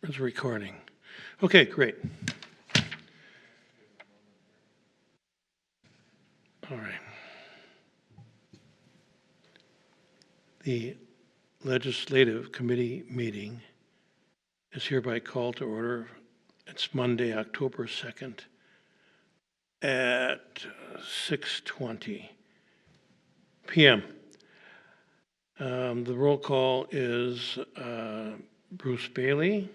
It's recording. Okay, great. All right. The Legislative Committee meeting is hereby called to order. It's Monday, October 2nd at 6:20 p.m. The roll call is Bruce Bailey,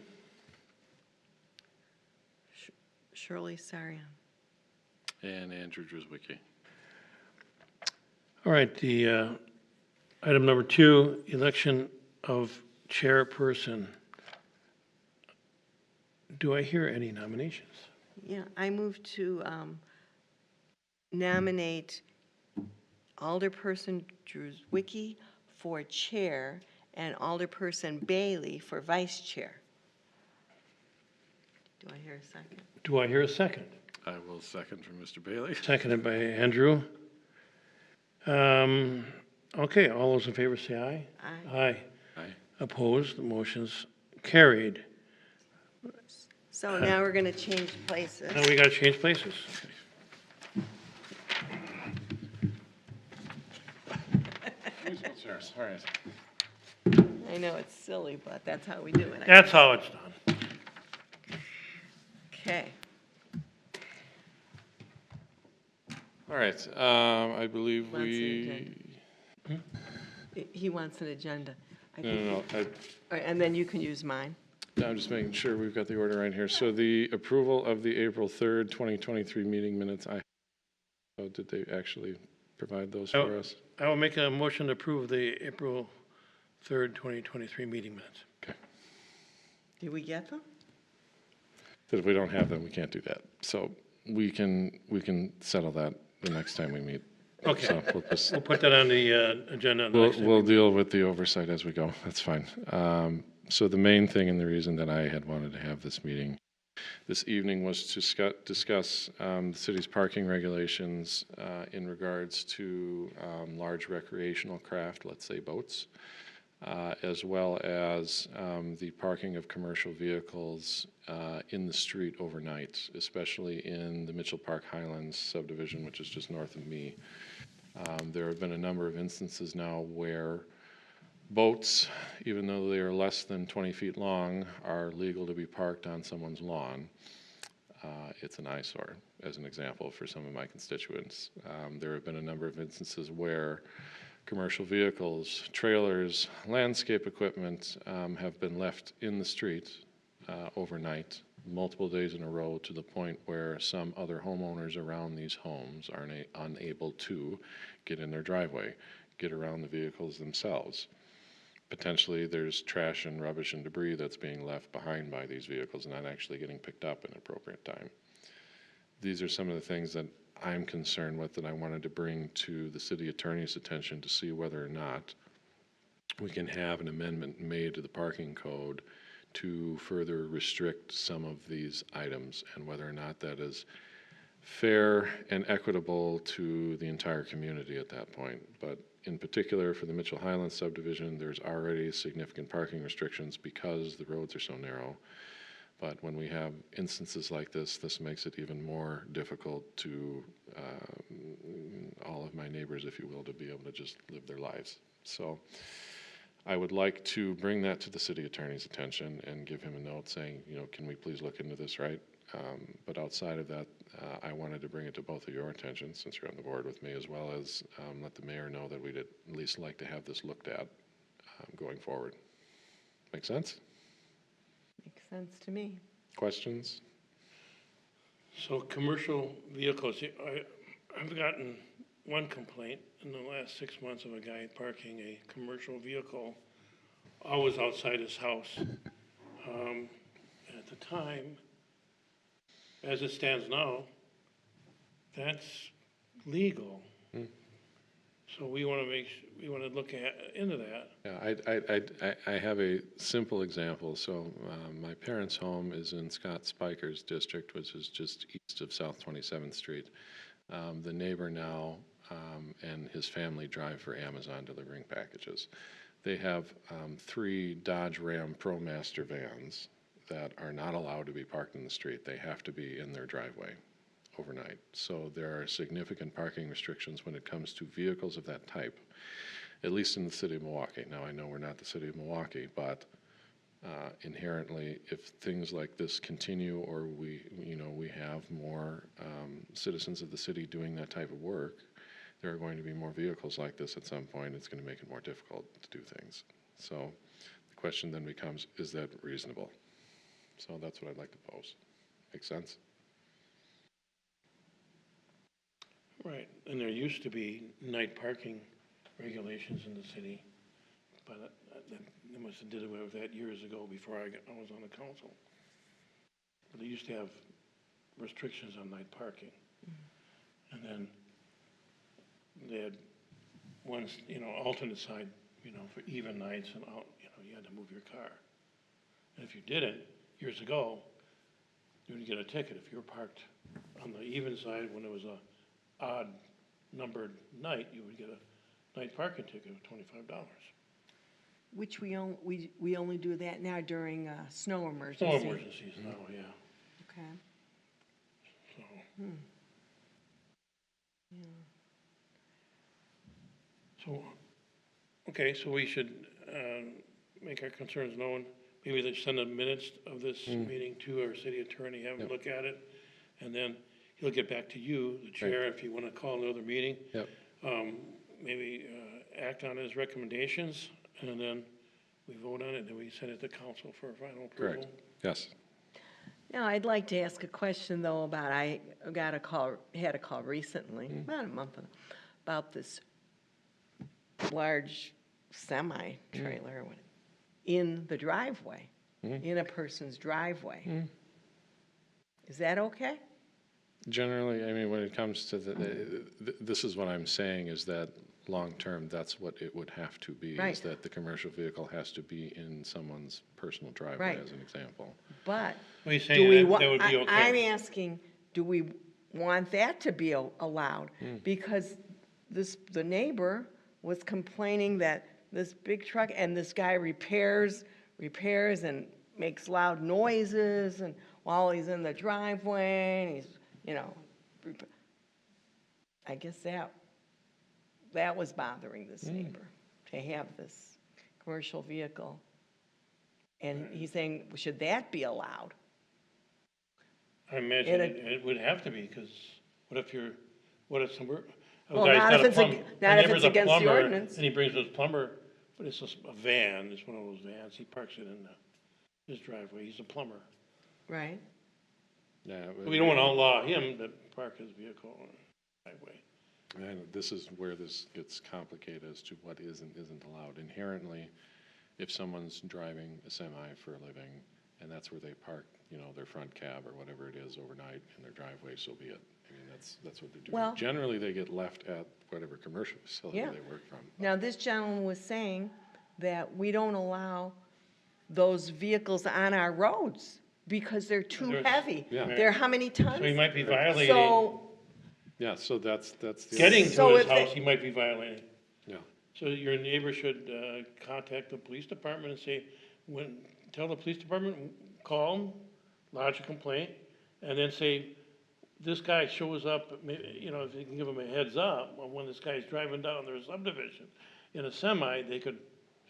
Shirley Sarian. And Andrew Druzwicki. all right, the item number 2, election of chairperson. Do I hear any nominations? Yeah, I move to nominate Alderperson Druzwicki for chair and Alderperson Bailey for vice chair. Do I hear a second? Do I hear a second? I will second from Mr. Bailey. Seconded by Andrew. Okay, all those in favor say aye. Aye. Aye. Aye. Opposed, the motion's carried. So now we're going to change places. Now we got to change places. All right. I know it's silly, but that's how we do it. That's how it's done. Okay. All right. I believe Wants we. He wants an agenda. I No, think- no, no. All right, and then you can use mine. I'm just making sure we've got the order right here. So the approval of the April 3rd, 2023 meeting minutes. Oh, did they actually provide those for us? I will make a motion to approve the April 3rd, 2023 meeting minutes. Okay. Did we get them? Because if we don't have them, we can't do that. So we can settle that the next time we meet. Okay. So we'll just. We'll put that on the agenda. The next time. We'll deal with the oversight as we go. That's fine. So the main thing and the reason that I had wanted to have this meeting this evening was to discuss the city's parking regulations in regards to large recreational craft, let's say boats, as well as the parking of commercial vehicles in the street overnight, especially in the Mitchell Park Highlands subdivision, which is just north of me. There have been a number of instances now where boats, even though they are less than 20 feet long, are legal to be parked on someone's lawn. It's an eyesore, as an example, for some of my constituents. There have been a number of instances where commercial vehicles, trailers, landscape equipment have been left in the street overnight, multiple days in a row, to the point where some other homeowners around these homes are unable to get in their driveway, get around the vehicles themselves. Potentially there's trash and rubbish and debris that's being left behind by these vehicles and not actually getting picked up in an appropriate time. These are some of the things that I'm concerned with that I wanted to bring to the city attorney's attention to see whether or not we can have an amendment made to the parking code to further restrict some of these items, and whether or not that is fair and equitable to the entire community at that point. But in particular, for the Mitchell Highlands subdivision, there's already significant parking restrictions because the roads are so narrow. But when we have instances like this makes it even more difficult to all of my neighbors, if you will, to be able to just live their lives. So I would like to bring that to the city attorney's attention and give him a note saying, can we please look into this, right? But outside of that, I wanted to bring it to both of your attention, since you're on the board with me, as well as let the mayor know that we'd at least like to have this looked at going forward. Make sense? Makes sense to me. Questions? So commercial vehicles, I've gotten one complaint in the last 6 months of a guy parking a commercial vehicle always outside his house. At the time, as it stands now, that's legal. So we want to look into that. Yeah, I have a simple example. So my parents' home is in Scott Spiker's district, which is just east of South 27th Street. The neighbor now and his family drive for Amazon delivering packages. They have 3 Dodge Ram ProMaster vans that are not allowed to be parked in the street. They have to be in their driveway overnight. So there are significant parking restrictions when it comes to vehicles of that type, at least in the city of Milwaukee. Now, I know we're not the city of Milwaukee, but inherently, if things like this continue, or we have more citizens of the city doing that type of work, there are going to be more vehicles like this at some point. It's going to make it more difficult to do things. So the question then becomes, is that reasonable? So that's what I'd like to pose. Make sense? Right, and there used to be night parking regulations in the city, but they must have did away with that years ago before I was on the council. But they used to have restrictions on night parking. And then they had one, alternate side, for even nights and out, you had to move your car. And if you didn't, years ago, you would get a ticket. If you were parked on the even side when it was a odd numbered night, you would get a night parking ticket of $25. Which we only do that now during snow emergency. Snow emergencies now, yeah. Okay. So, so we should make our concerns known. Maybe they send the minutes of this meeting to our city attorney, have him look at it, and then he'll get back to you, the chair, if you want to call another meeting. Yep. Maybe act on his recommendations, and then we vote on it, and then we send it to council for final approval. Correct. Yes. Now, I'd like to ask a question, though, about, I had a call recently, about a month ago, about this large semi-trailer in the driveway, in a person's driveway. Is that okay? Generally, I mean, when it comes to this is what I'm saying, is that long-term, that's what it would have to be, Right. is that the commercial vehicle has to be in someone's personal driveway, Right. as an example. But What are you do saying, we that want, would be okay? I'm asking, do we want that to be allowed? Because the neighbor was complaining that this big truck, and this guy repairs and makes loud noises, and while he's in the driveway, and he's, I guess that was bothering this neighbor, to have this commercial vehicle. And he's saying, should that be allowed? I imagine And it would have to be, because what if some, Well, not if it's against the ordinance. And he brings his plumber, but it's just a van, it's one of those vans, he parks it in his driveway, he's a plumber. Right? Yeah. We don't want to outlaw him to park his vehicle in the driveway. And this is where this gets complicated as to what is and isn't allowed. Inherently, if someone's driving a semi for a living, and that's where they park, their front cab or whatever it is overnight in their driveway, so be it. I mean, that's what they're doing. Well- Generally, they get left at whatever commercial facility Yeah. they work from. Now, this gentleman was saying that we don't allow those vehicles on our roads because they're too There's- heavy. Yeah. They're how many tons? So he might be violating, So, Yeah, so that's the. getting to So his if they- house, he might be violating. Yeah, So your neighbor should contact the police department and say, tell the police department, call them, lodge a complaint, and then say, this guy shows up, if you can give him a heads up, when this guy's driving down their subdivision in a semi, they could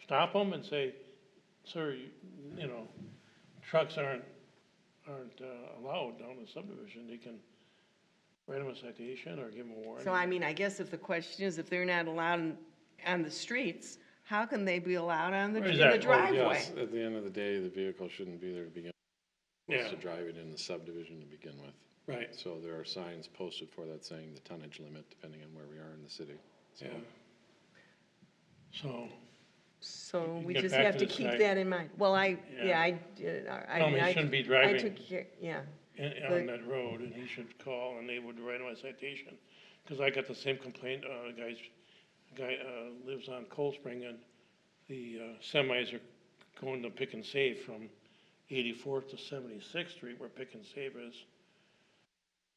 stop him and say, sir, trucks aren't allowed down the subdivision. They can write him a citation or give him a warning. so I mean, I guess if the question is, if they're not allowed on the streets, how can they be allowed on the Where is in the that? Oh, driveway? yes, at the end of the day, the vehicle shouldn't be there to begin with. Yeah. To drive it in the subdivision to begin with. Right, So there are signs posted for that saying the tonnage limit, depending on where we are in the city. So, yeah. So, So we Get just back have to to the keep site. that in mind. Well, I Yeah. did, Tell him he shouldn't be I driving. took care, yeah. on that road, and he should call, and they would write him a citation. Because I got the same complaint, a guy lives on Cold Spring, and the semis are going to Pick and Save from 84th to 76th Street, where Pick and Save is.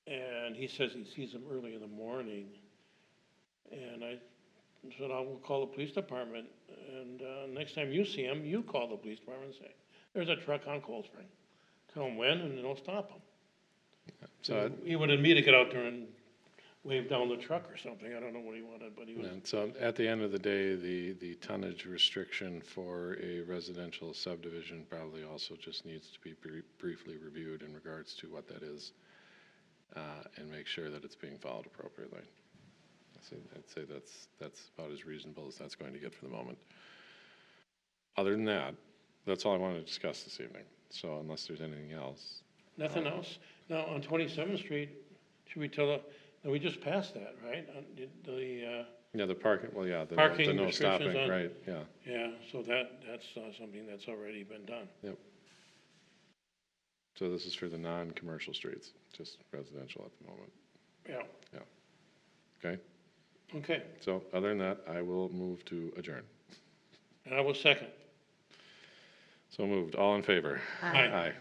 And he says he sees them early in the morning. And I said, I will call the police department, and next time you see him, you call the police department and say, there's a truck on Cold Spring. tell them when, and they'll stop them. So, He wanted me to get out there and wave down the truck or something. I don't know what he wanted, but he was, and so at the end of the day, the tonnage restriction for a residential subdivision probably also just needs to be briefly reviewed in regards to what that is, and make sure that it's being followed appropriately. I'd say that's about as reasonable as that's going to get for the moment. Other than that, that's all I wanted to discuss this evening. So unless there's anything else. nothing else. Now, on 27th Street, should we tell, no, we just passed that, right? Yeah, the parking, well, yeah, the Parking no restrictions stopping, on- right, yeah, Yeah, so that's something that's already been done. yep. So this is for the non-commercial streets, just residential at the moment, Yeah, okay? okay. So other than that, I will move to adjourn. And I will second. So moved, all in favor? Aye. Aye.